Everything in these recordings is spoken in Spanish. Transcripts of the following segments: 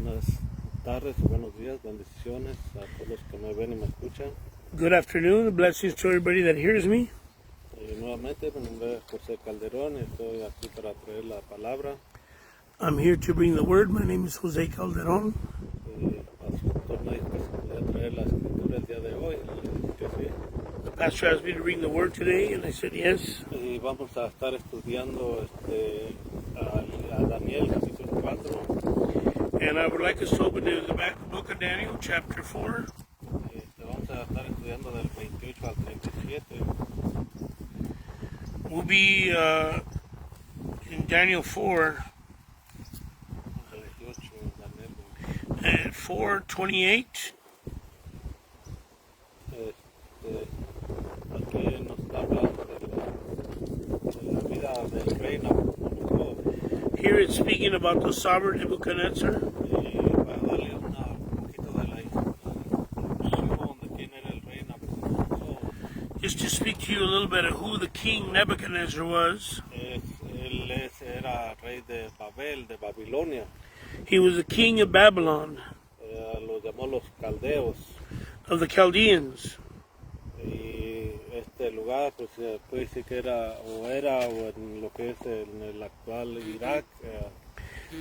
Buenas tardes, buenos días, bendiciones a todos los que me ven y me escuchan. Good afternoon, blessings to everybody that hears me. Nuevamente, mi nombre es José Calderón y estoy aquí para traer la palabra. I'm here to bring the word. My name is Jose Calderon. Pastor me dijo que se podía traer la escritura el día de hoy, y le dije que sí. The pastor asked me to bring the word today, and I said yes. Y vamos a estar estudiando a Daniel capítulo 4. And I would like us to open to the back book of Daniel, chapter 4. Vamos a estar estudiando del 28 al 37. We'll be in Daniel 4 Daniel at 4:28. Aquí nos está hablando de la vida del rey Nabucodonosor. Here it's speaking about the sovereign Nebuchadnezzar. Y para darle un poquito de la introducción de quién era el rey Nabucodonosor. Just to speak to you a little bit of who the king Nebuchadnezzar was. Él era rey de Babel, de Babilonia. He was the king of Babylon, Los llamó los caldeos. of the Chaldeans. Y este lugar, pues se puede decir que era o en lo que es en el actual Irak.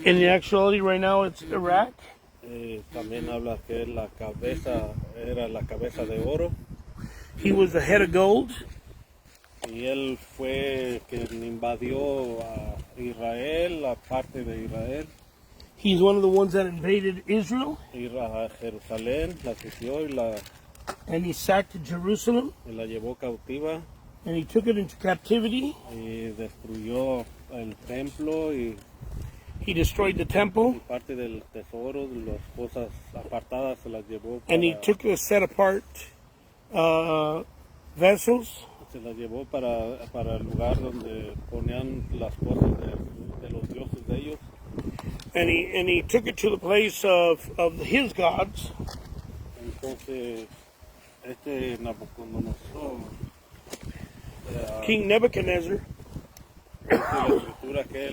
In the actuality, right now, it's Iraq. También habla que era la cabeza de oro. He was the head of gold. Y él fue quien invadió a Israel, la parte de Israel. He's one of the ones that invaded Israel, A Jerusalén, la sitió and he sacked Jerusalem, y la llevó cautiva and he took it into captivity. y destruyó el templo y He destroyed the temple, parte del tesoro, las cosas apartadas se las llevó and he took the set-apart vessels, se las llevó para el lugar donde ponían las cosas de los dioses de ellos. and he took it to the place of his gods. Entonces, Nabucodonosor, King Nebuchadnezzar, dice la escritura que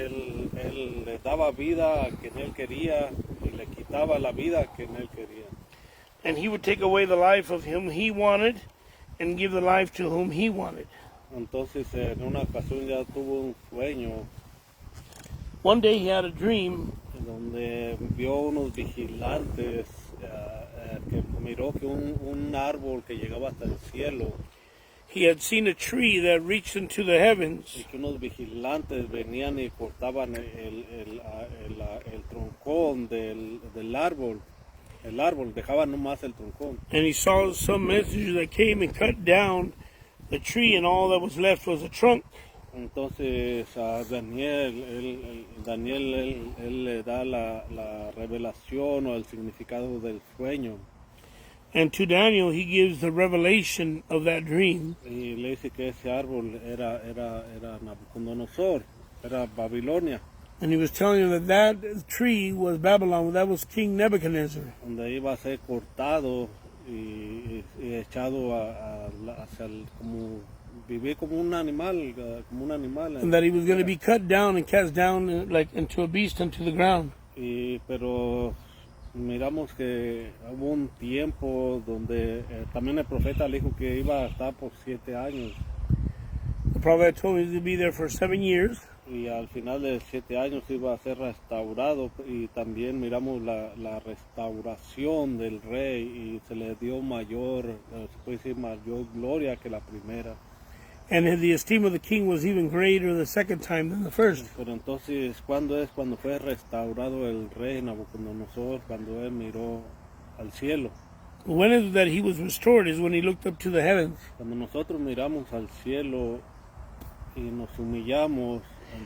él le daba vida a quien él quería y le quitaba la vida a quien él quería. and he would take away the life of whom he wanted and give the life to whom he wanted. Entonces, en una ocasión ya tuvo un sueño One day he had a dream donde vio unos vigilantes que miró que un árbol que llegaba hasta el cielo he had seen a tree that reached into the heavens, y que unos vigilantes venían y cortaban el troncón del árbol. El árbol, dejaban nomás el troncón. and he saw some messenger that came and cut down the tree, and all that was left was a trunk. Entonces a Daniel le da la revelación o el significado del sueño. And to Daniel, he gives the revelation of that dream. Y le dice que ese árbol era Nabucodonosor, era Babilonia, And he was telling him that tree was Babylon, that was King Nebuchadnezzar. donde iba a ser cortado y echado hacia como vivir como un animal, And that he was going to be cut down and cast down like into a beast into the ground. Pero miramos que hubo un tiempo donde también el profeta le dijo que iba a estar por 7 años. The prophet told him to be there for 7 years. Y al final de 7 años iba a ser restaurado y también miramos la restauración del rey y se le dio mayor gloria que la primera. And the esteem of the king was even greater the second time than the first. Pero entonces, cuando fue restaurado el rey Nabucodonosor? Cuando él miró al cielo. When is that he was restored is when he looked up to the heavens. Cuando nosotros miramos al cielo y nos humillamos,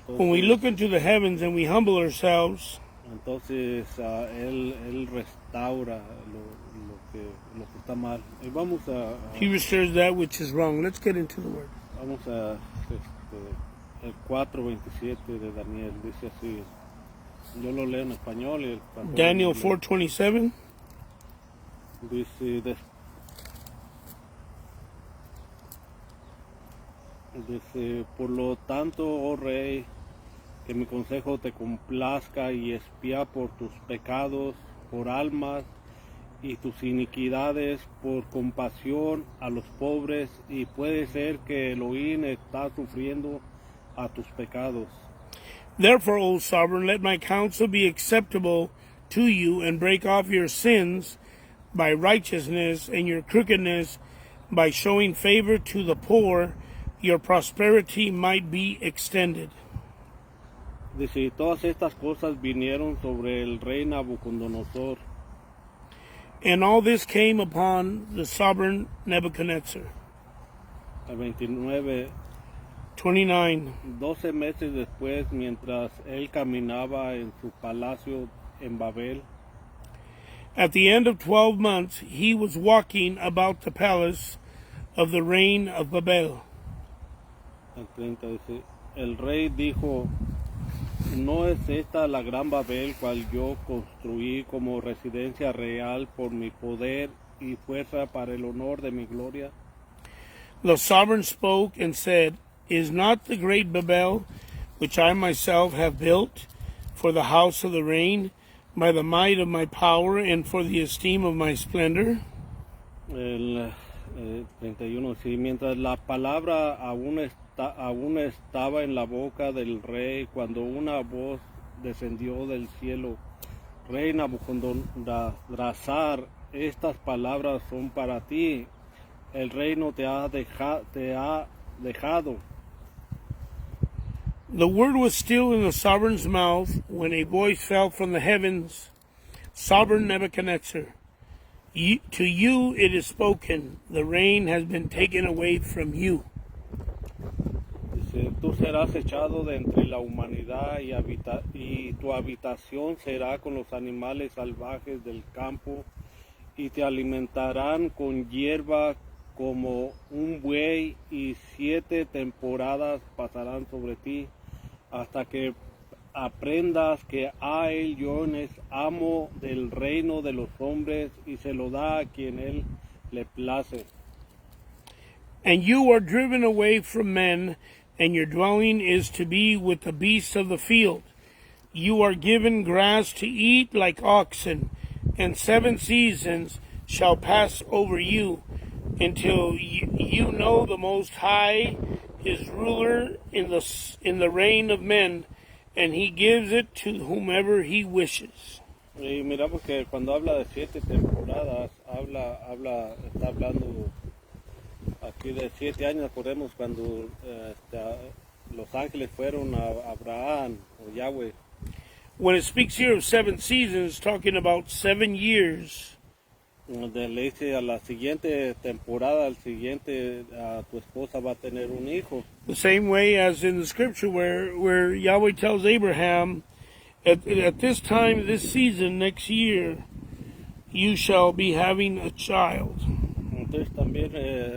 When we look into the heavens and we humble ourselves, entonces él restaura lo que está mal. Y vamos he restores that which is wrong. Let's get into the word. Vamos a el 4:27 de Daniel, dice así. Yo lo leo en español y el Daniel 4:27. Dice, por lo tanto, oh rey, que mi consejo te complazca y expía por tus pecados, por almas y tus iniquidades, por compasión a los pobres, y puede ser que Elohim está sufriendo a tus pecados. Therefore, O sovereign, let my counsel be acceptable to you, and break off your sins by righteousness, and your crookedness by showing favor to the poor, your prosperity might be extended. Dice, y todas estas cosas vinieron sobre el rey Nabucodonosor. And all this came upon the sovereign Nebuchadnezzar. El 29, 29. 12 meses después, mientras él caminaba en su palacio en Babel, At the end of 12 months, he was walking about the palace of the reign of Babel. el 30 dice, el rey dijo, ¿no es esta la gran Babel cual yo construí como residencia real por mi poder y fuerza para el honor de mi gloria? The sovereign spoke and said, Is not the great Babel, which I myself have built, for the house of the reign, by the might of my power and for the esteem of my splendor? El 31, sí, mientras la palabra aún estaba en la boca del rey, cuando una voz descendió del cielo, Rey Nabucodonosor, estas palabras son para ti, el reino te ha dejado. The word was still in the sovereign's mouth when a voice fell from the heavens, Sovereign Nebuchadnezzar, to you it is spoken, the reign has been taken away from you. Dice, tú serás echado de entre la humanidad y tu habitación será con los animales salvajes del campo, y te alimentarán con hierba como un buey, y 7 temporadas pasarán sobre ti, hasta que aprendas que Él es amo del reino de los hombres y se lo da a quien él le place. And you are driven away from men, and your dwelling is to be with the beasts of the field. You are given grass to eat like oxen, and 7 seasons shall pass over you, until you know the Most High is ruler in the reign of men, and he gives it to whomever he wishes. Y miramos que cuando habla de 7 temporadas, está hablando aquí de 7 años. Acordemos cuando los ángeles fueron a Abraham o Yahweh. When it speaks here of 7 seasons, talking about 7 years. Donde le dice a la siguiente temporada, al siguiente, tu esposa va a tener un hijo. The same way as in the scripture where Yahweh tells Abraham, at this time, this season, next year, you shall be having a child. Entonces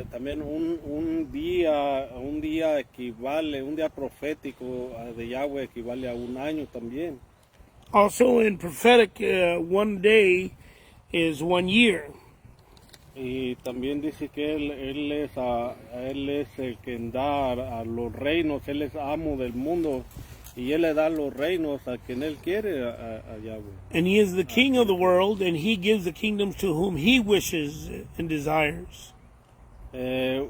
también un día equivale, un día profético de Yahweh equivale a un año también. Also in prophetic, one day is 1 year. Y también dice que él es el que da a los reinos, él es amo del mundo y él le da los reinos a quien él quiere, a Yahweh. And he is the king of the world, and he gives the kingdoms to whom he wishes and desires. Nos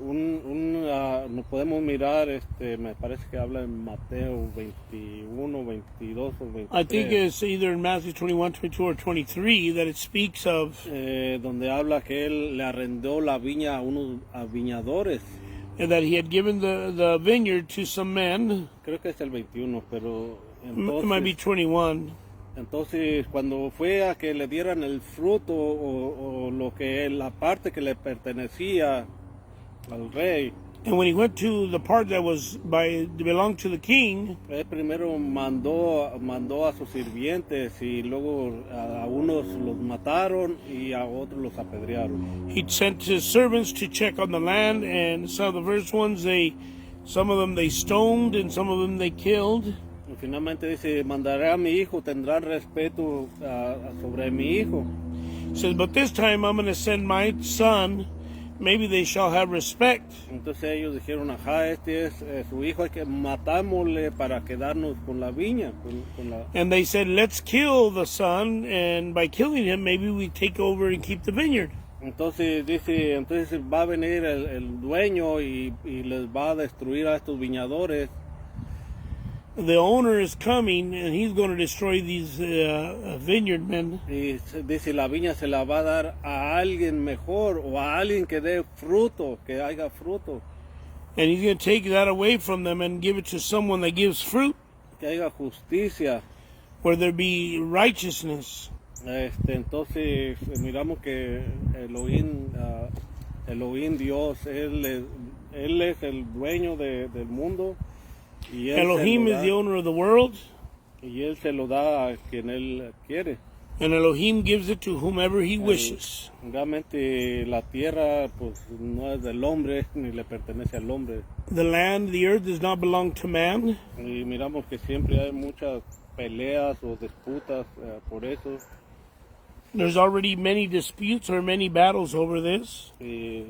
podemos mirar, me parece que habla en Mateo 21, 22 o 23. I think it's either in Matthew 21, 22, or 23 that it speaks of donde habla que él le arrendó la viña a unos viñadores. that he had given the vineyard to some men. Creo que es el 21, pero It might be 21. Entonces, cuando fue a que le dieran el fruto o lo que la parte que le pertenecía al rey, And when he went to the part that belonged to the king, él primero mandó a sus sirvientes y luego a unos los mataron y a otros los apedrearon. he sent his servants to check on the land, and some of the first ones, some of them they stoned, and some of them they killed. Y finalmente dice, mandaré a mi hijo, tendrán respeto sobre mi hijo. He says, but this time I'm going to send my son maybe they shall have respect. Entonces ellos dijeron, ajá, este es su hijo, hay que matámosle para quedarnos con la viña. Con la... And they said, let's kill the son, and by killing him, maybe we take over and keep the vineyard. Entonces dice, entonces va a venir el dueño y les va a destruir a estos viñadores. The owner is coming, and he's going to destroy these vineyard men. Y dice, la viña se la va a dar a alguien mejor o a alguien que dé fruto, que haya fruto, And he's going to take that away from them and give it to someone that gives fruit, que haya justicia. where there be righteousness. Entonces miramos que Elohim Dios, él es el dueño del mundo y él, Elohim se lo is da, the owner of the world, y él se lo da a quien él quiere. and Elohim gives it to whomever he wishes. Realmente la tierra pues no es del hombre ni le pertenece al hombre, The land, the earth, does not belong to man. y miramos que siempre hay muchas peleas o disputas por eso. There's already many disputes or many battles over this. Y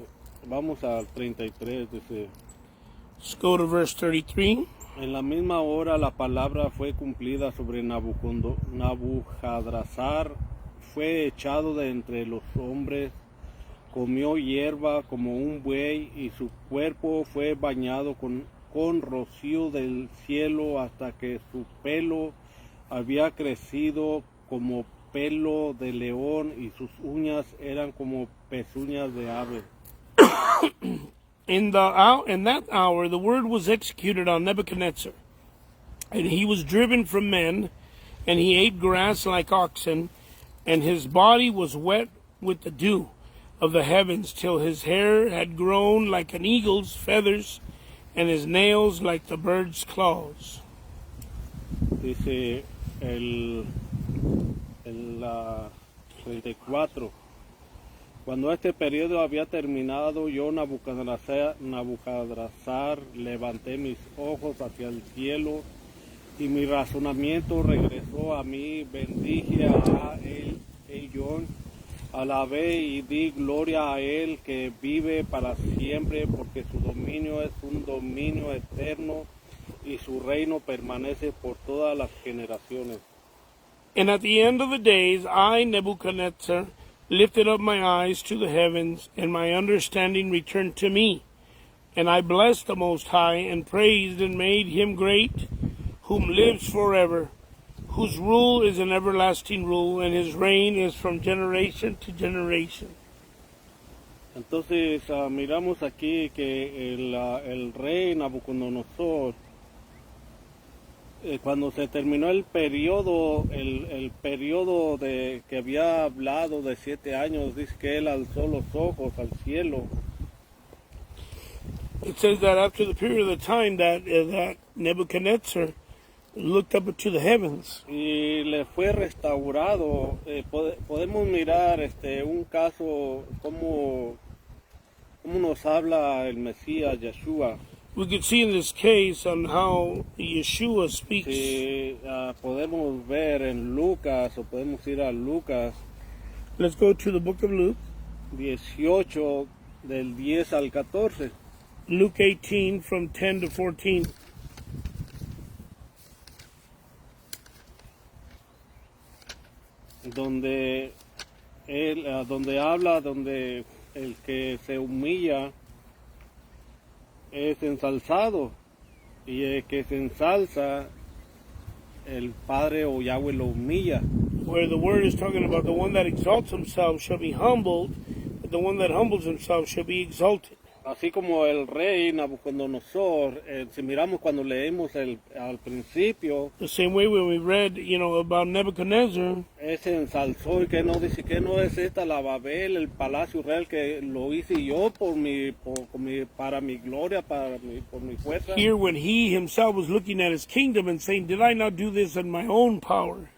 vamos al 33, dice: Let's go to verse 33. en la misma hora la palabra fue cumplida sobre Nabucodonosor, fue echado de entre los hombres, comió hierba como un buey y su cuerpo fue bañado con rocío del cielo hasta que su pelo había crecido como pelo de león y sus uñas eran como pezuñas de ave. In that hour, the word was executed on Nebuchadnezzar, and he was driven from men, and he ate grass like oxen, and his body was wet with the dew of the heavens, till his hair had grown like an eagle's feathers, and his nails like the bird's claws. Dice el 34. Cuando este periodo había terminado, yo, Nabucodonosor, levanté mis ojos hacia el cielo y mi razonamiento regresó a mí. Bendije a Elyon, alabé y di gloria a él que vive para siempre, porque su dominio es un dominio eterno y su reino permanece por todas las generaciones. And at the end of the days, I, Nebuchadnezzar, lifted up my eyes to the heavens, and my understanding returned to me. And I blessed the Most High, and praised and made him great, whom lives forever, whose rule is an everlasting rule, and his reign is from generation to generation. Entonces miramos aquí que el rey Nabucodonosor, cuando se terminó el periodo de que había hablado de 7 años, dice que él alzó los ojos al cielo. It says that after the period of time that Nebuchadnezzar looked up to the heavens, Y le fue restaurado. Podemos mirar un caso cómo nos habla el Mesías Yeshua. we could see in this case on how Yeshua speaks. Podemos ver en Lucas, o podemos ir a Lucas Let's go to the book of Luke, 18 del 10 al 14. Luke 18 from 10 to 14. Donde habla, donde el que se humilla es ensalzado, y el que se ensalza, el Padre o Yahweh lo humilla. Where the word is talking about the one that exalts himself shall be humbled, but the one that humbles himself shall be exalted. Así como el rey Nabucodonosor, si miramos cuando leímos al principio, The same way when we read, about Nebuchadnezzar, se ensalzó, y que no dice que no es esta la Babel, el palacio real, que lo hice yo para mi gloria, por mi fuerza. here when he himself was looking at his kingdom and saying, did I not do this in my own power?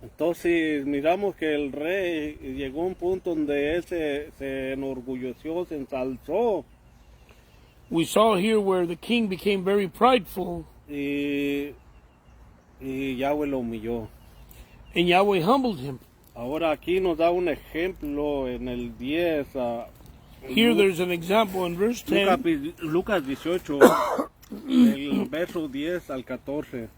Entonces miramos que el rey llegó a un punto donde él se enorgulleció, se ensalzó, We saw here where the king became very prideful, y Yahweh lo humilló. and Yahweh humbled him. Ahora aquí nos da un ejemplo en el 10, Here there's an example in verse 10. Lucas 18, el verso 10 al 14.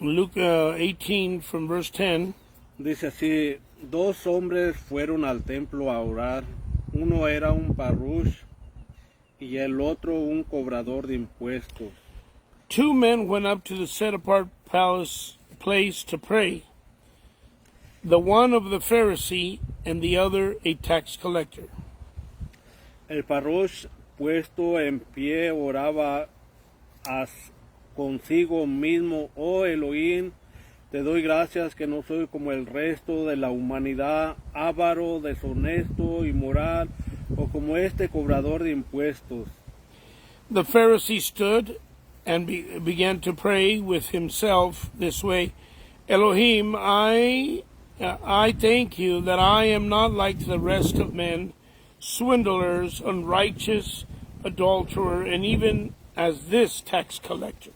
Luke 18 from verse 10. Dice así, dos hombres fueron al templo a orar. Uno era un parrush y el otro un cobrador de impuestos. Two men went up to the set-apart place to pray, the one of the Pharisee and the other a tax collector. El parrush, puesto en pie, oraba consigo mismo: oh Elohim, te doy gracias que no soy como el resto de la humanidad, avaro, deshonesto, inmoral, o como este cobrador de impuestos. The Pharisee stood and began to pray with himself this way: Elohim, I thank you that I am not like the rest of men, swindlers, unrighteous, adulterer, and even as this tax collector.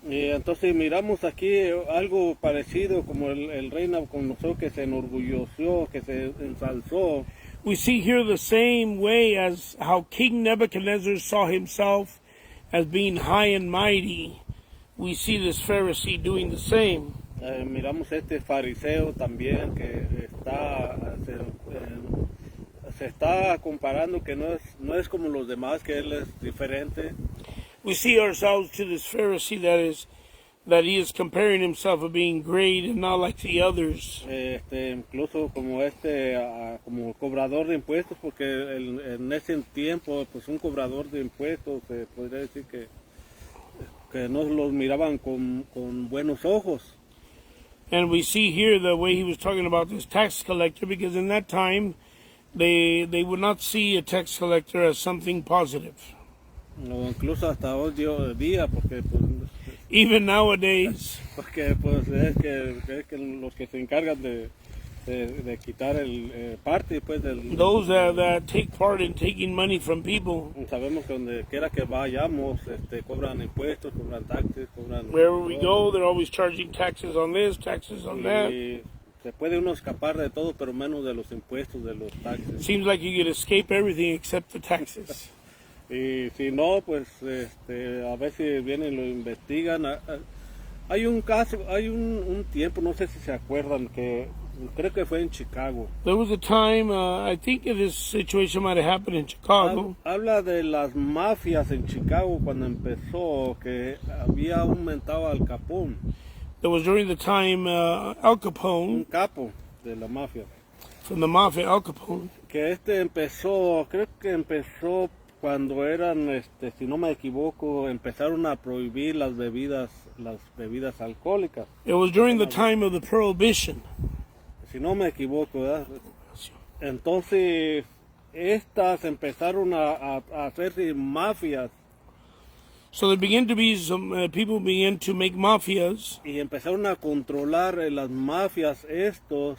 Y entonces miramos aquí algo parecido como el rey Nabucodonosor, que se enorgulleció, que se ensalzó. We see here the same way as how King Nebuchadnezzar saw himself as being high and mighty. We see this Pharisee doing the same. Miramos este fariseo también que se está comparando, que no es como los demás, que él es diferente. We see ourselves to this Pharisee that he is comparing himself of being great and not like the others. Incluso como cobrador de impuestos, porque en ese tiempo, pues un cobrador de impuestos se podría decir que no los miraban con buenos ojos. And we see here the way he was talking about this tax collector, because in that time they would not see a tax collector as something positive. O incluso hasta hoy día, porque pues, even nowadays, porque pues es que los que se encargan de quitar el parte pues del, those that take part in taking money from people, sabemos que donde quiera que vayamos cobran impuestos, cobran taxes, wherever we go, they're always charging taxes on this, taxes on that. Se puede uno escapar de todo, pero menos de los impuestos, de los taxes. Seems like you could escape everything except the taxes. Y si no, pues a veces vienen y lo investigan. Hay un caso, hay un tiempo, no sé si se acuerdan, que creo que fue en Chicago. There was a time, I think this situation might have happened in Chicago. Habla de las mafias en Chicago cuando empezó, que había aumentado Al Capone. That was during the time Al Capone, un capo de la mafia. From the mafia, Al Capone. Que empezó, creo que empezó cuando eran, si no me equivoco, empezaron a prohibir las bebidas alcohólicas. It was during the time of the Prohibition. Si no me equivoco, ¿verdad? Entonces, estas empezaron a hacerse mafias. So there began to be some people began to make mafias. Y empezaron a controlar las mafias estos.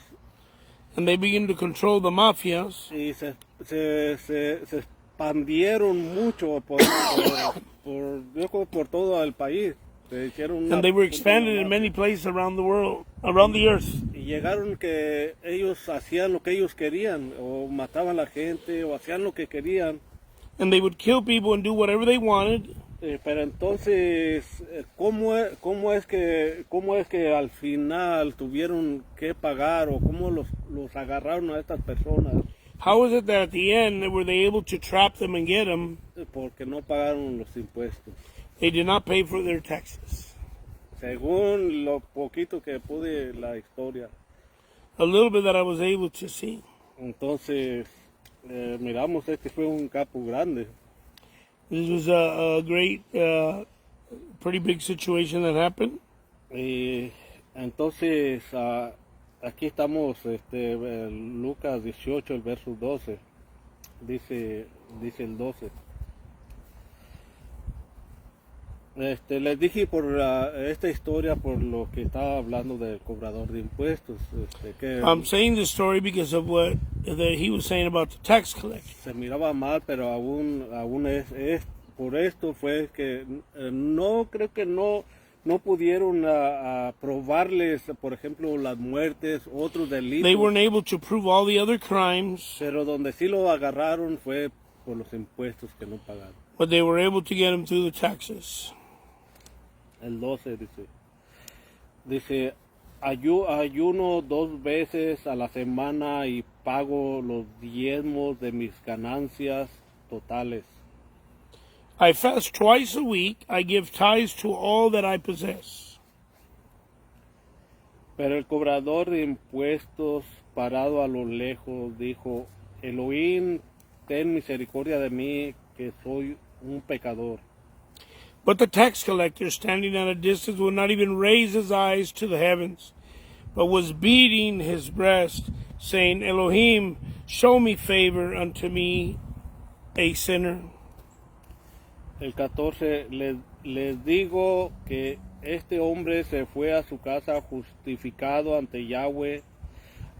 And they began to control the mafias. Y se expandieron mucho por todo el país. And they were expanded in many places around the world, around the earth. Y llegaron que ellos hacían lo que ellos querían, o mataban a la gente, o hacían lo que querían. And they would kill people and do whatever they wanted. Pero entonces, ¿cómo es que al final tuvieron que pagar, o cómo los agarraron a estas personas? How is it that at the end were they able to trap them and get them? Porque no pagaron los impuestos. They did not pay for their taxes. Según lo poquito que pude la historia. A little bit that I was able to see. Entonces, miramos que fue un capo grande. This was a great, pretty big situation that happened. Y entonces, aquí estamos, Lucas 18, el verso 12. Dice el 12. Les dije por esta historia, por lo que estaba hablando del cobrador de impuestos. I'm saying this story because of what that he was saying about the tax collector. Se miraba mal, pero aún es por esto fue que no creo que no pudieron probarles, por ejemplo, las muertes, otros delitos. They weren't able to prove all the other crimes. Pero donde sí lo agarraron fue por los impuestos que no pagaron. But they were able to get him through the taxes. El 12 dice, ayuno 2 veces a la semana y pago los diezmos de mis ganancias totales. I fast twice a week. I give tithes to all that I possess. Pero el cobrador de impuestos, parado a lo lejos, dijo, Elohim, ten misericordia de mí, que soy un pecador. But the tax collector, standing at a distance, would not even raise his eyes to the heavens, but was beating his breast, saying, Elohim, show me favor unto me, a sinner. El 14, les digo que este hombre se fue a su casa justificado ante Yahweh,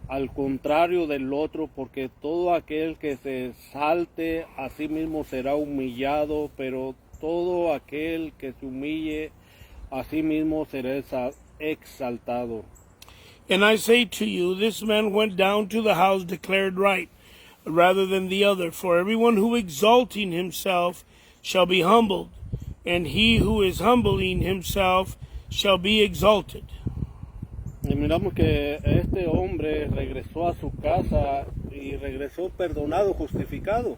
al contrario del otro, porque todo aquel que se exalte a sí mismo será humillado, pero todo aquel que se humille a sí mismo será exaltado. And I say to you, this man went down to the house declared right, rather than the other. For everyone who exalting himself shall be humbled, and he who is humbling himself shall be exalted. Y miramos que este hombre regresó a su casa y regresó perdonado, justificado.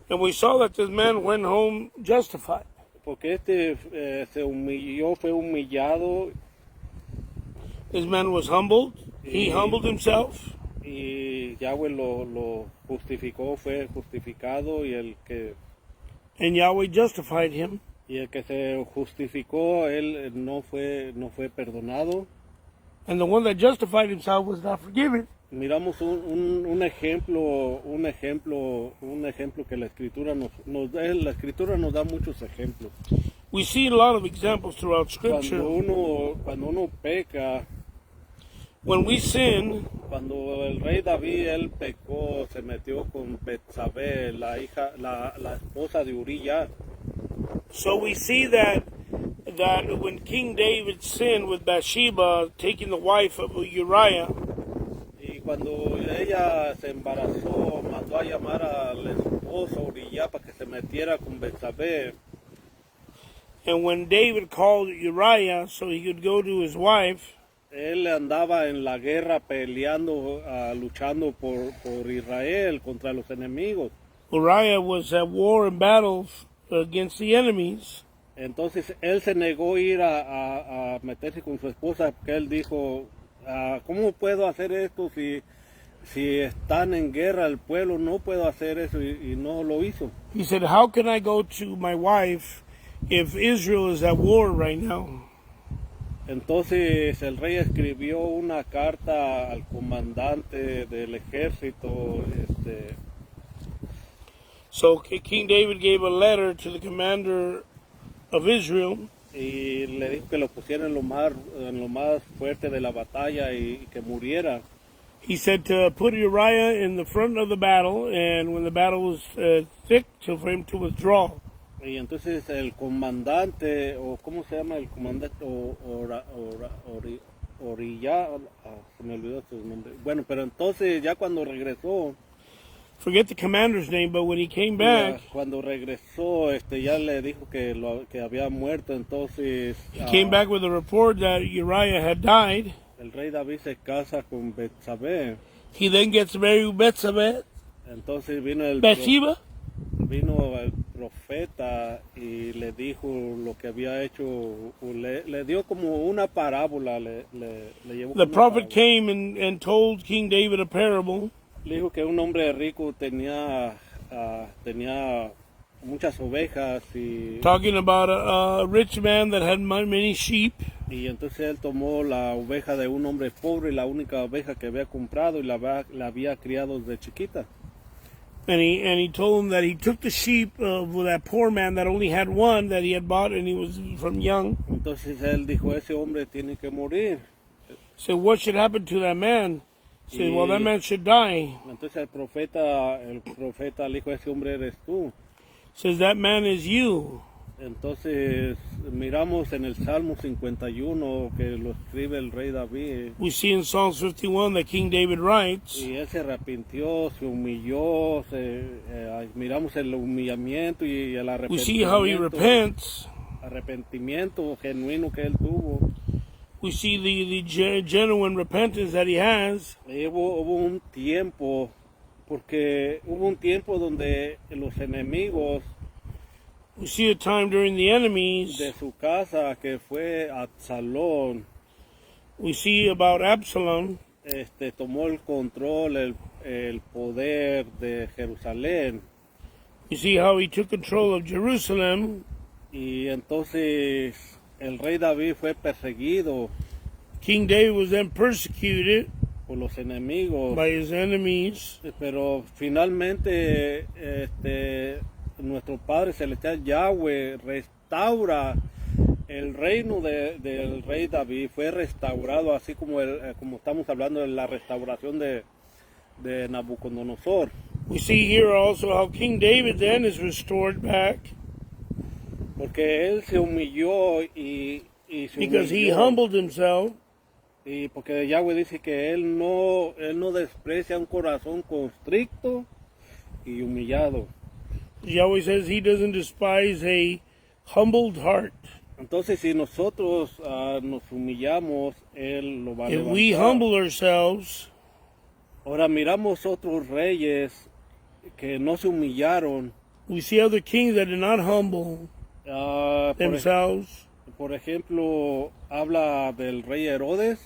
And we saw that this man went home justified. Porque se humilló, fue humillado. This man was humbled. He humbled himself. Y Yahweh lo justificó, fue justificado, And Yahweh justified him. y el que se justificó, él no fue perdonado. And the one that justified himself was not forgiven. Miramos un ejemplo que la escritura nos da muchos ejemplos. We see a lot of examples throughout Scripture. Cuando uno peca, When we sin, cuando el rey David él pecó, se metió con Betsabé, la esposa de Uría. so we see that when King David sinned with Bathsheba, taking the wife of Uriah, Y cuando ella se embarazó, mandó a llamar al esposo Uría para que se metiera con Betsabé. and when David called Uriah so he could go to his wife, Él andaba en la guerra peleando, luchando por Israel contra los enemigos. Uriah was at war and battle against the enemies. Entonces él se negó a ir a meterse con su esposa porque él dijo, ¿cómo puedo hacer esto si están en guerra el pueblo? No puedo hacer eso y no lo hizo. He said, how can I go to my wife if Israel is at war right now? Entonces el rey escribió una carta al comandante del ejército. So King David gave a letter to the commander of Israel. Y le dijo que lo pusiera en lo más fuerte de la batalla y que muriera. He said to put Uriah in the front of the battle, and when the battle was thick, for him to withdraw. Y entonces el comandante, o ¿cómo se llama el comandante? Orilla, se me olvidó su nombre. Bueno, pero entonces ya cuando regresó, Forget the commander's name, but when he came back, cuando regresó, ya le dijo que había muerto. Entonces he came back with a report that Uriah had died. el rey David se casa con Betsabé. He then gets married with Betsabé, Entonces vino el profeta y le dijo lo que había hecho, le dio como una parábola, le llevó The como prophet una came and told King David a parable. Le dijo que un hombre rico tenía muchas ovejas Talking about a rich man that had many sheep. y entonces él tomó la oveja de un hombre pobre, la única oveja que había comprado, y la había criado desde chiquita. And he told him that he took the sheep of that poor man that only had one that he had bought, and he was from young. Entonces él dijo, ese hombre tiene que morir. So what should happen to that man? He said, well, that man should die. Entonces el profeta le dijo, ese hombre eres tú. Says that man is you. Entonces miramos en el Salmo 51 que lo escribe el rey David. We see in Psalms 51 that King David writes, Y él se arrepintió, se humilló, miramos el humillamiento y el we see how he repents, arrepentimiento genuino que él tuvo. we see the genuine repentance that he has. Y hubo un tiempo, porque hubo un tiempo donde los enemigos We see a time during the enemies. de su casa, que fue Absalón, We see about Absalom. tomó el control, el poder de Jerusalén. We see how he took control of Jerusalem. Y entonces el rey David fue perseguido King David was then persecuted por los enemigos, by his enemies. pero finalmente nuestro Padre Celestial Yahweh restaura el reino del rey David, fue restaurado, así como como estamos hablando de la restauración de Nabucodonosor, We see here also how King David then is restored back porque él se humilló y se because he humilló. humbled himself. Y porque Yahweh dice que él no desprecia un corazón constricto y humillado. Yahweh says he doesn't despise a humbled heart. Entonces, si nosotros nos humillamos, él lo va a If levantar. we humble ourselves, Ahora miramos otros reyes que no se humillaron. we see other kings that did not humble Por themselves. ejemplo, habla del rey Herodes,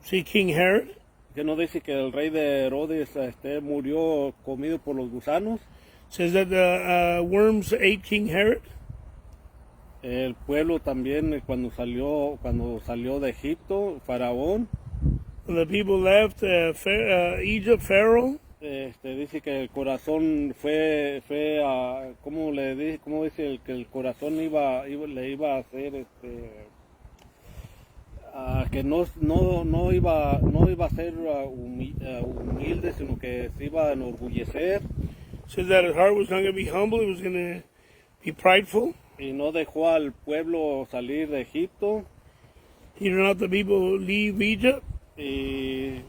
See King Herod. que no dice que el rey de Herodes murió comido por los gusanos. Says that the worms ate King Herod. El pueblo también cuando salió de Egipto, Faraón, When the people left Egypt, Pharaoh, dice que el corazón fue ¿cómo dice que el corazón le iba a hacer que no iba a ser humilde, sino que se iba a enorgullecer, says that his heart was not going to be humble, it was going to be prideful. y no dejó al pueblo salir de Egipto, He did not let the people leave Egypt. y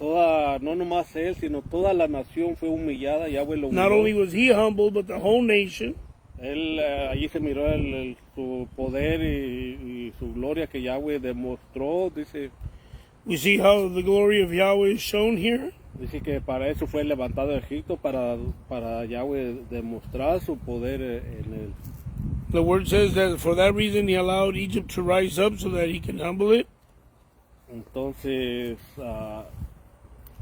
no nomás él, sino toda la nación fue humillada. Yahweh lo Not humilló. only was he humbled, but the whole nation. Él, allí se miró su poder y su gloria que Yahweh demostró. Dice We see how the glory of Yahweh is shown here. que para eso fue levantado de Egipto, para Yahweh demostrar su poder en él. The word says that for that reason he allowed Egypt to rise up so that he can humble it. Entonces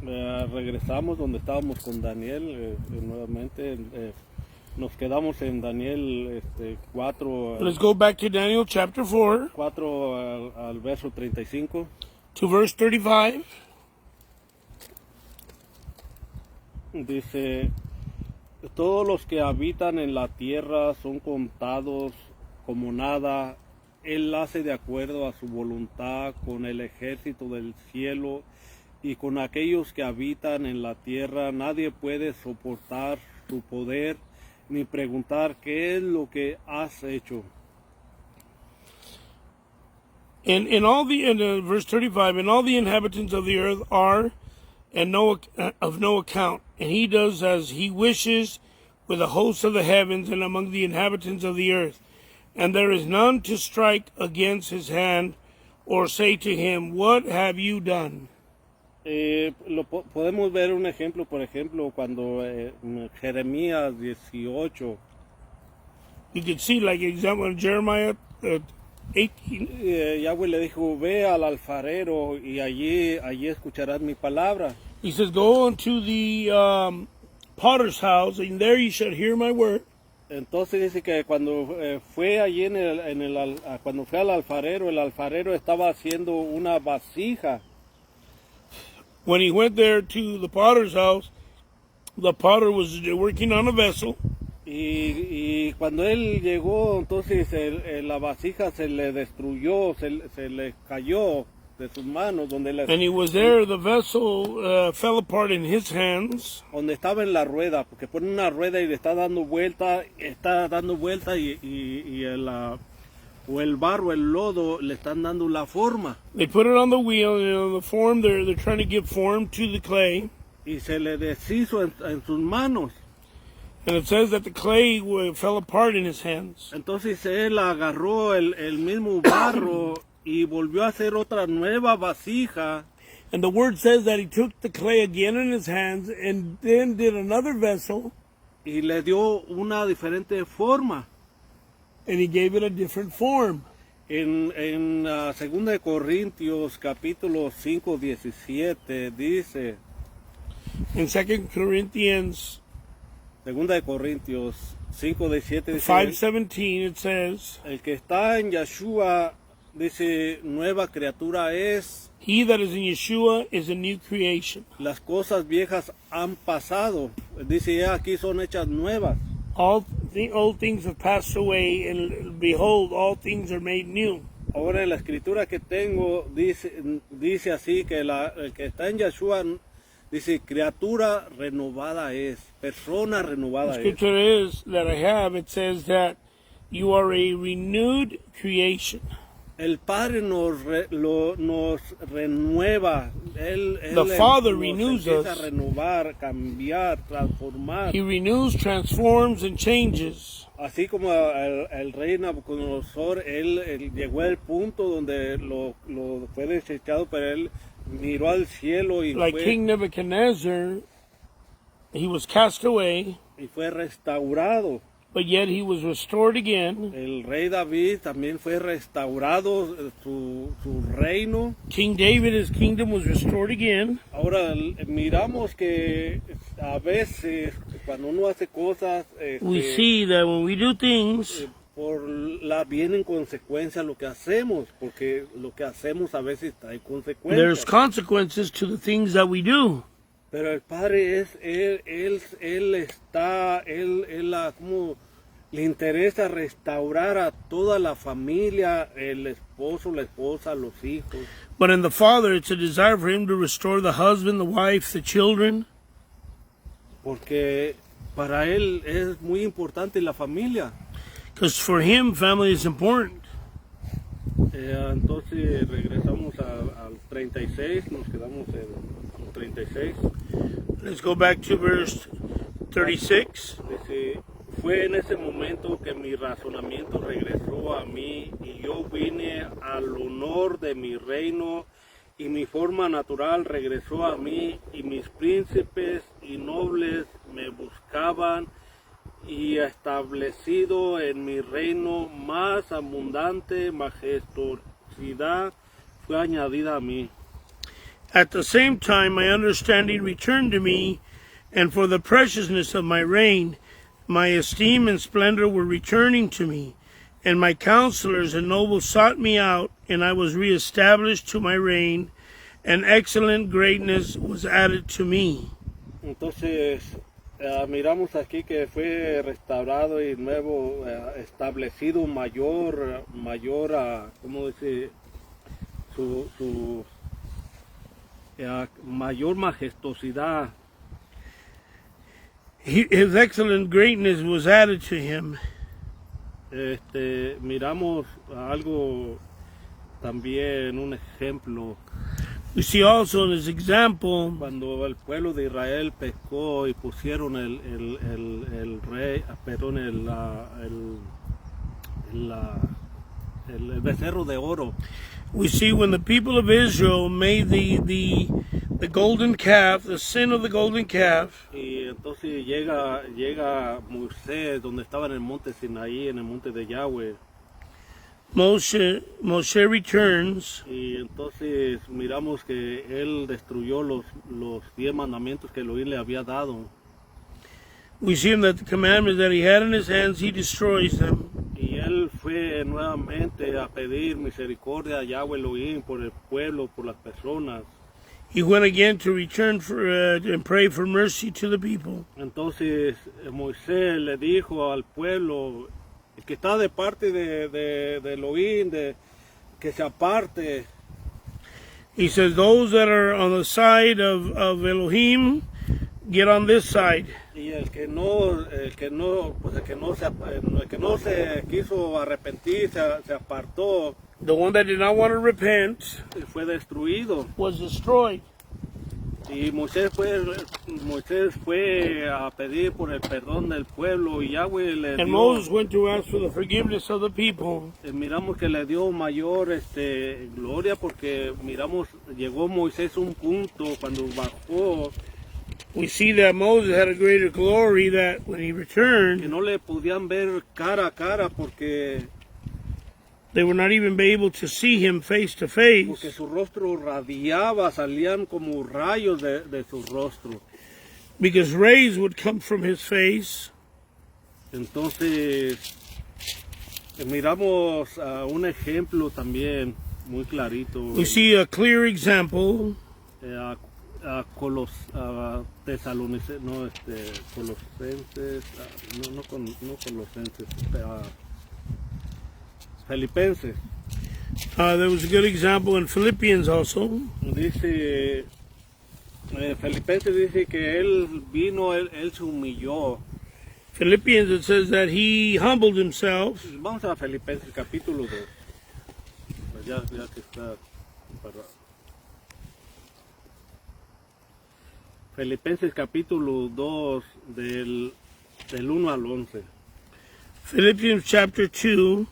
regresamos donde estábamos con Daniel, nuevamente nos quedamos en Daniel 4 Let's go back to Daniel chapter 4 al verso 35. to verse 35. Dice: todos los que habitan en la tierra son contados como nada. Él hace de acuerdo a su voluntad con el ejército del cielo y con aquellos que habitan en la tierra. Nadie puede soportar su poder ni preguntar qué es lo que has hecho. In verse 35, and all the inhabitants of the earth are of no account, and he does as he wishes with the hosts of the heavens and among the inhabitants of the earth. And there is none to strike against his hand or say to him, what have you done? Podemos ver un ejemplo, por ejemplo, cuando Jeremías 18, You can see, like example in Jeremiah 18. Yahweh le dijo: ve al alfarero y allí escucharás mi palabra. He says, go unto the potter's house, and there you shall hear my word. Entonces dice que cuando fue allí cuando fue al alfarero, el alfarero estaba haciendo una vasija. When he went there to the potter's house, the potter was working on a vessel. Y cuando él llegó, entonces la vasija se le destruyó, se le cayó. de sus manos, donde, And he was there, the vessel fell apart in his hands. donde estaba en la rueda, porque pone una rueda y le está dando vuelta y o el barro, el lodo, le están dando la forma. They put it on the wheel, and on the form, they're trying to give form to the clay. Y se le deshizo en sus manos. And it says that the clay fell apart in his hands. Entonces él agarró el mismo barro y volvió a hacer otra nueva vasija. And the word says that he took the clay again in his hands and then did another vessel, Y le dio una diferente forma. and he gave it a different form. En 2 de Corintios capítulo 5, 17 dice, In 2 Corinthians 2 de Corintios 5, 17 dice, 5:17 it says, el que está en Yeshua, dice, nueva criatura es, he that is in Yeshua is a new creation. las cosas viejas han pasado, dice, ya aquí son hechas nuevas. All the old things have passed away, and behold, all things are made new. Ahora en la escritura que tengo dice así que el que está en Yeshua, dice, criatura renovada es, persona renovada The es. scripture is that I have, it says that you are a renewed creation. El Padre nos renueva. Él The Father nos renews empieza us. a renovar, cambiar, transformar. He renews, transforms, and changes. Así como el rey Nabucodonosor, él llegó al punto donde lo fue desechado, pero él miró al cielo y Like King Nebuchadnezzar, he was cast away, fue restaurado. but yet he was restored again. El rey David también fue restaurado, su reino. King David, his kingdom was restored again. Ahora miramos que a veces cuando uno hace cosas, We see that when we do things, vienen consecuencias lo que hacemos, porque lo que hacemos a veces trae consecuencias. there's consequences to the things that we do. Pero el Padre como le interesa restaurar a toda la familia, el esposo, la esposa, los hijos. But in the Father, it's a desire for him to restore the husband, the wife, the children. Porque para él es muy importante la familia. Because for him, family is important. Entonces regresamos al 36, nos quedamos en 36. Let's go back to verse 36. Dice, fue en ese momento que mi razonamiento regresó a mí y yo vine al honor de mi reino y mi forma natural regresó a mí y mis príncipes y nobles me buscaban y establecido en mi reino más abundante majestuosidad fue añadida a mí. At the same time, my understanding returned to me, and for the preciousness of my reign, my esteem and splendor were returning to me, and my counselors and nobles sought me out, and I was reestablished to my reign, and excellent greatness was added to me. Entonces, miramos aquí que fue restaurado y nuevo, establecido mayor, ¿cómo dice? Su mayor majestuosidad. His excellent greatness was added to him. Miramos algo también, un ejemplo. We see also in his example, Cuando el pueblo de Israel pecó y pusieron el rey, perdón, el becerro de oro. we see when the people of Israel made the golden calf, the sin of the golden calf, Y entonces llega Moisés, donde estaba en el monte Sinaí, en el monte de Yahweh. Moshe returns, Y entonces miramos que él destruyó los 10 mandamientos que Elohim le había dado. we see him that the commandments that he had in his hands, he destroys them. Y él fue nuevamente a pedir misericordia a Yahweh Elohim por el pueblo, por las personas. He went again to return and pray for mercy to the people. Entonces Moisés le dijo al pueblo, el que está de parte de Elohim, que se aparte. He says, those that are on the side of Elohim, get on this side. Y el que no se quiso arrepentir, se apartó, The one that did not want to repent fue destruido. was destroyed. Y Moisés fue a pedir por el perdón del pueblo y Yahweh le And dio, Moses went to ask for the forgiveness of the people. miramos que le dio mayor gloria porque miramos, llegó Moisés a un punto cuando bajó We see that Moses had a greater glory that when he que returned, no le podían ver cara a cara porque they were not even able to see him face to porque face su rostro radiaba, salían como rayos de su rostro. because rays would come from his face. Entonces, miramos un ejemplo también muy clarito. We see a clear example A Tesalonicenses, Colosenses, no Colosenses, Filipenses. There was a good example in Philippians also. Dice, Filipenses dice que él vino, él se humilló. Philippians, it says that he humbled himself. Vamos a Filipenses capítulo 2. Pues ya que está para... Filipenses capítulo 2 del 1 al 11. Philippians chapter 2,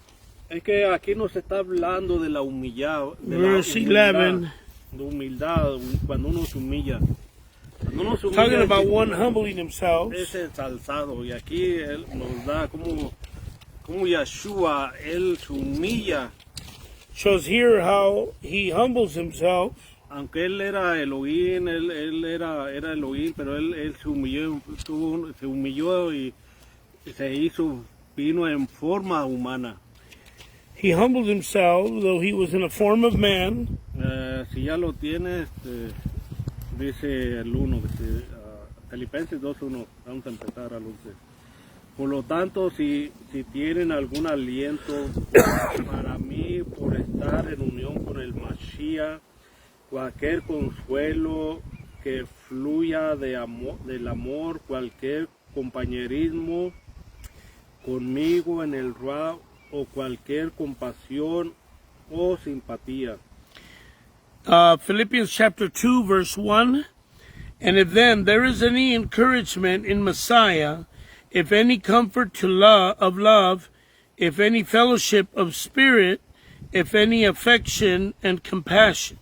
Es que aquí nos está hablando de la humildad, verse 11, de humildad, cuando uno se humilla. Cuando uno se humilla talking about one humbling himself. es ensalzado. Y aquí él nos da como Yeshua, él se humilla. Shows here how he humbles himself. Aunque él era Elohim, él era Elohim, pero él se humilló y vino en forma humana. He humbled himself, though he was in a form of man. Si ya lo tienes, dice el 1, Filipenses 2:1, vamos a empezar al 11. Por lo tanto, si tienen algún aliento para mí por estar en unión con el Mashiach, cualquier consuelo que fluya del amor, cualquier compañerismo conmigo en el Ra o cualquier compasión o simpatía. Philippians chapter 2, verse 1. And if then there is any encouragement in Messiah, if any comfort of love, if any fellowship of spirit, if any affection and compassion.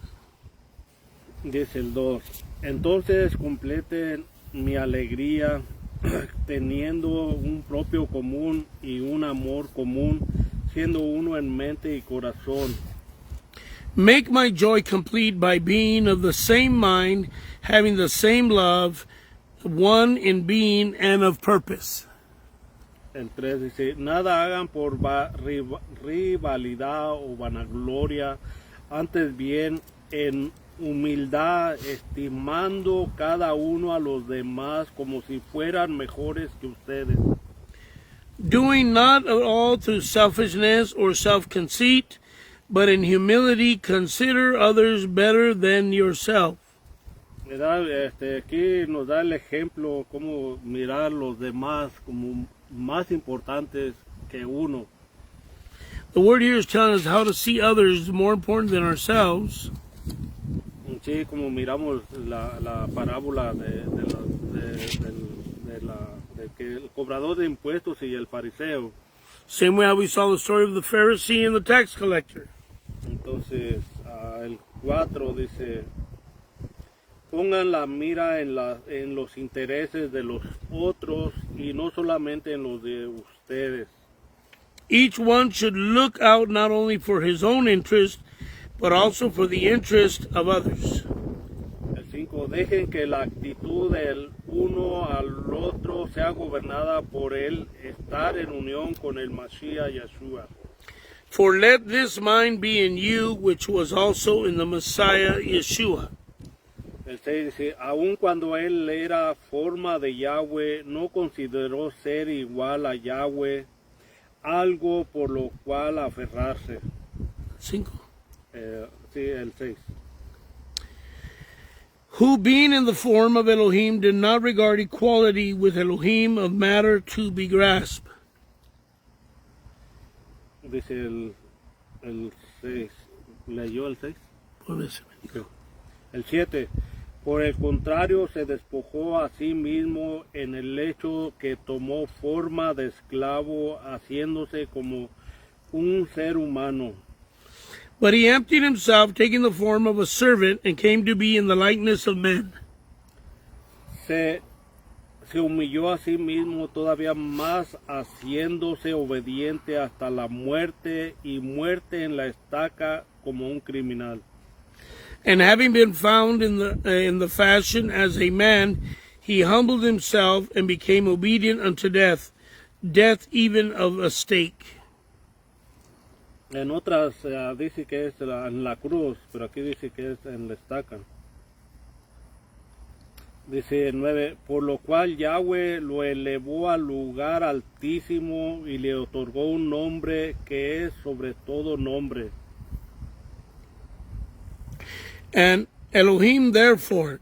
Dice el 2, entonces completen mi alegría teniendo un propio común y un amor común, siendo uno en mente y corazón. Make my joy complete by being of the same mind, having the same love, one in being and of purpose. El 3 dice, nada hagan por rivalidad o vanagloria, antes bien en humildad, estimando cada uno a los demás como si fueran mejores que ustedes. Doing not at all through selfishness or self-conceit, but in humility consider others better than yourself. Aquí nos da el ejemplo cómo mirar los demás como más importantes que uno. The word here is telling us how to see others more important than ourselves. Sí, como miramos la parábola de que el cobrador de impuestos y el fariseo. Same way how we saw the story of the Pharisee and the tax collector. Entonces, el 4 dice, pongan la mira en los intereses de los otros y no solamente en los de ustedes. Each one should look out not only for his own interest, but also for the interest of others. El 5, dejen que la actitud del uno al otro sea gobernada por el estar en unión con el Mashiach Yeshua. For let this mind be in you, which was also in the Messiah Yeshua. El 6 dice, aun cuando él era forma de Yahweh, no consideró ser igual a Yahweh algo por lo cual aferrarse. 5. Sí, el 6. who being in the form of Elohim did not regard equality with Elohim of matter to be grasped. Dice el 6. ¿Leyó el 6? El 7. Por el contrario, se despojó a sí mismo en el hecho que tomó forma de esclavo, haciéndose como un ser humano. But he emptied himself, taking the form of a servant, and came to be in the likeness of men. Se humilló a sí mismo todavía más, haciéndose obediente hasta la muerte y muerte en la estaca como un criminal. And having been found in the fashion as a man, he humbled himself and became obedient unto death, death even of a stake. En otras dice que es en la cruz, pero aquí dice que es en la estaca. Dice 9, por lo cual Yahweh lo elevó al lugar altísimo y le otorgó un nombre que es sobre todo nombre. And Elohim therefore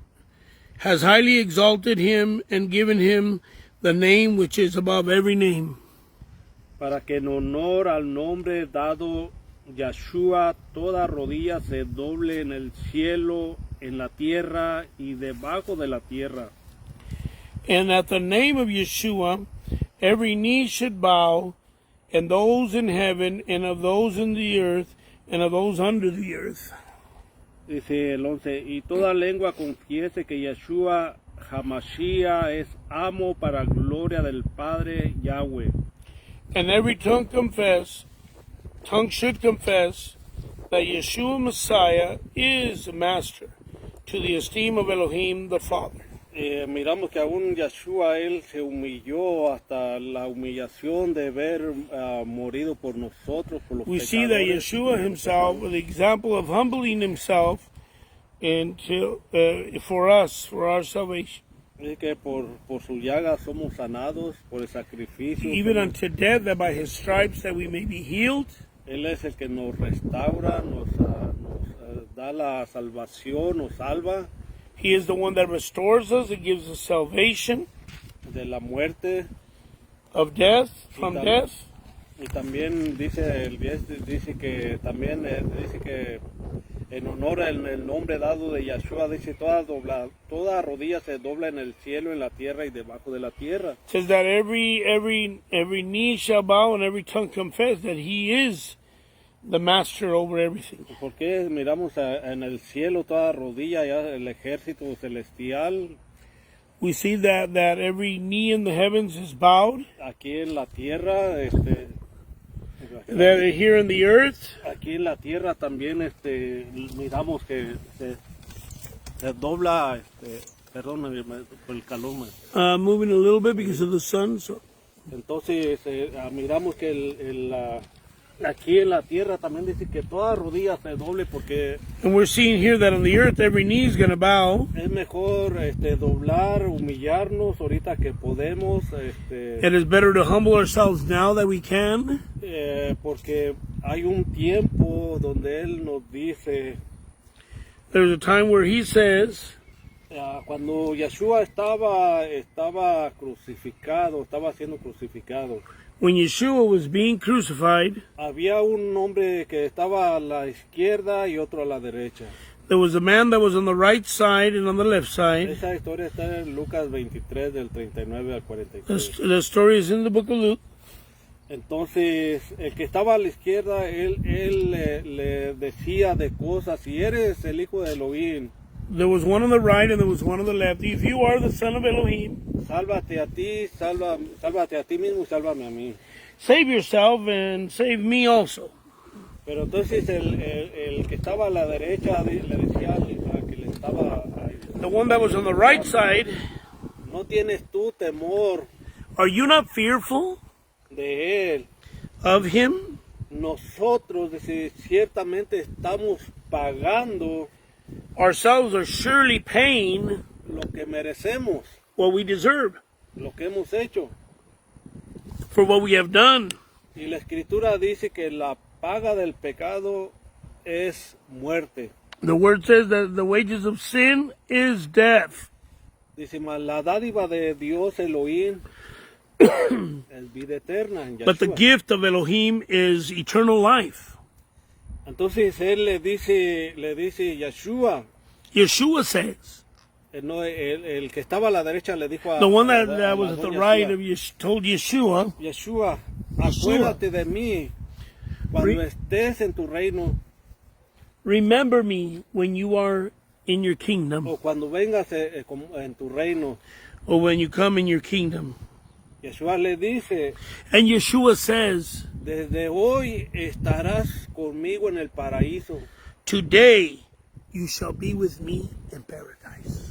has highly exalted him and given him the name which is above every name. Para que en honor al nombre dado Yahshua toda rodilla se doble en el cielo, en la tierra y debajo de la tierra. And at the name of Yeshua every knee should bow, and those in heaven, and of those in the earth, and of those under the earth. Dice el 11, y toda lengua confiese que Yeshua Hamashiach es amo para gloria del Padre Yahweh. And every tongue should confess that Yeshua Messiah is Master, to the esteem of Elohim the Father. Miramos que aún Yeshua, él se humilló hasta la humillación de haber morido por nosotros, por los We see that pecadores. Yeshua himself, the example of humbling himself for us, for our salvation, Es que por su llaga somos sanados, por el sacrificio. even unto death, that by his stripes that we may be healed. Él es el que nos restaura, nos da la salvación, nos salva He is the one that restores us and gives us salvation de la muerte. of death, from death. Y también dice el 10, dice que también dice que en honor al nombre dado de Yahshua, dice toda rodilla se dobla en el cielo, en la tierra y debajo de la tierra. It says that every knee shall bow and every tongue confess that he is the master over everything. Porque miramos en el cielo toda rodilla, ya el ejército celestial. We see that every knee in the heavens is bowed. Aquí en la tierra, That here in the earth, aquí en la tierra también miramos que se dobla, perdón, por el calor. moving a little bit because of the sun. So Entonces miramos que aquí en la tierra también dice que toda rodilla se doble, porque and we're seeing here that on the earth every knee is going to bow. es mejor doblar, humillarnos ahorita que podemos, It is better to humble ourselves now that we can, porque hay un tiempo donde Él nos dice, there's a time where he says, cuando Yeshua estaba crucificado, estaba siendo crucificado, when Yeshua was being crucified, había un hombre que estaba a la izquierda y otro a la derecha. there was a man that was on the right side and on the left side. Esa historia está en Lucas 23 del 39 al 43. The story is in the book of Luke. Entonces, el que estaba a la izquierda, él le decía de cosas: si eres el hijo de Elohim, There was one on the right and there was one on the left. If you are the son of Elohim, sálvate a ti, sálvate a ti mismo y sálvame a mí. save yourself and save me also. Pero entonces el que estaba a la derecha le decía al que le estaba ahí: The one that was on the right side, no tienes tú temor are you not fearful de él. of him? Nosotros ciertamente estamos pagando Ourselves are surely paying lo que merecemos, what we deserve lo que hemos hecho. for what we have done. Y la escritura dice que la paga del pecado es muerte. The word says that the wages of sin is death. Dice, mas la dádiva de Dios Elohim es vida eterna en But the Yeshua. gift of Elohim is eternal life. Entonces él le dice Yeshua, Yeshua says, el que estaba a la derecha le dijo a the one a that was at the doña right Yeshua, of told Yeshua, Yeshua, acuérdate de mí cuando estés en tu reino remember me when you are in your kingdom, o cuando vengas en tu reino. or when you come in your kingdom. Yeshua le dice, And Yeshua says, desde hoy estarás conmigo en el paraíso. today you shall be with me in paradise.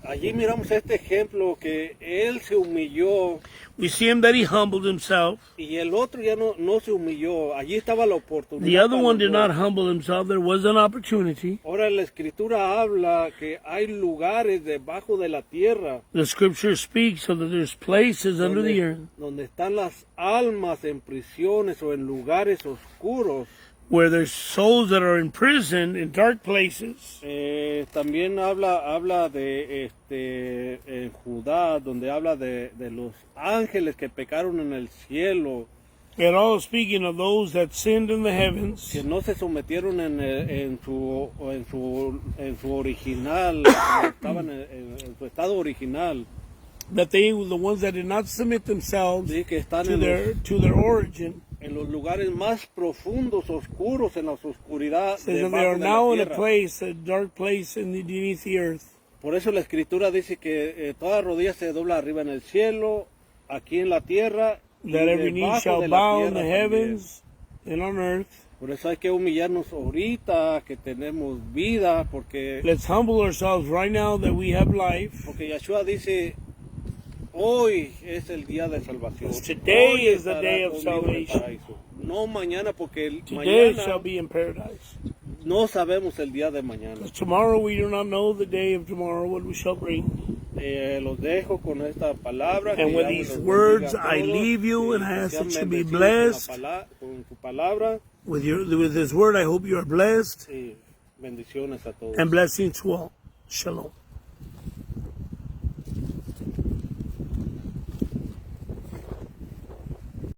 Allí miramos este ejemplo que él se humilló We see him that he humbled himself. y el otro ya no se humilló. Allí estaba la oportunidad. The other para one los did dos. not humble himself. There was an opportunity. Ahora la escritura habla que hay lugares debajo de la tierra The scripture speaks so that there's places under the earth donde están las almas en prisiones o en lugares oscuros. where there's souls that are imprisoned in dark places. También habla de en Judá, donde habla de los ángeles que pecaron en el cielo, And all speaking of those that sinned in the heavens, que no se sometieron en su original, como estaban en su estado original, that they were the ones that did not submit themselves sí, que están to their origin, en los lugares más profundos, oscuros, en las oscuridades says that they debajo are de now la in a tierra. place, a dark place beneath the earth. Por eso la escritura dice que toda rodilla se dobla arriba en el cielo, aquí en la tierra, y That every knee debajo shall de la bow in tierra the también. heavens and on earth. Por eso hay que humillarnos ahorita que tenemos vida, porque Let's humble ourselves right now that we have life. Yeshua dice, hoy es el día de salvación. Today Hoy is the estarás day of conmigo en el salvation. paraíso. No mañana, porque Today mañana shall be in paradise. no sabemos el día de mañana. Because tomorrow we do not know the day of tomorrow, what we shall bring. Los dejo con esta palabra. And que with ya me these los words, bendiga a I todos, leave you, y and I ask sean that you be bendecidos blessed. con su palabra. With His word, I hope you are blessed, Y bendiciones a todos. and blessings to all. Shalom.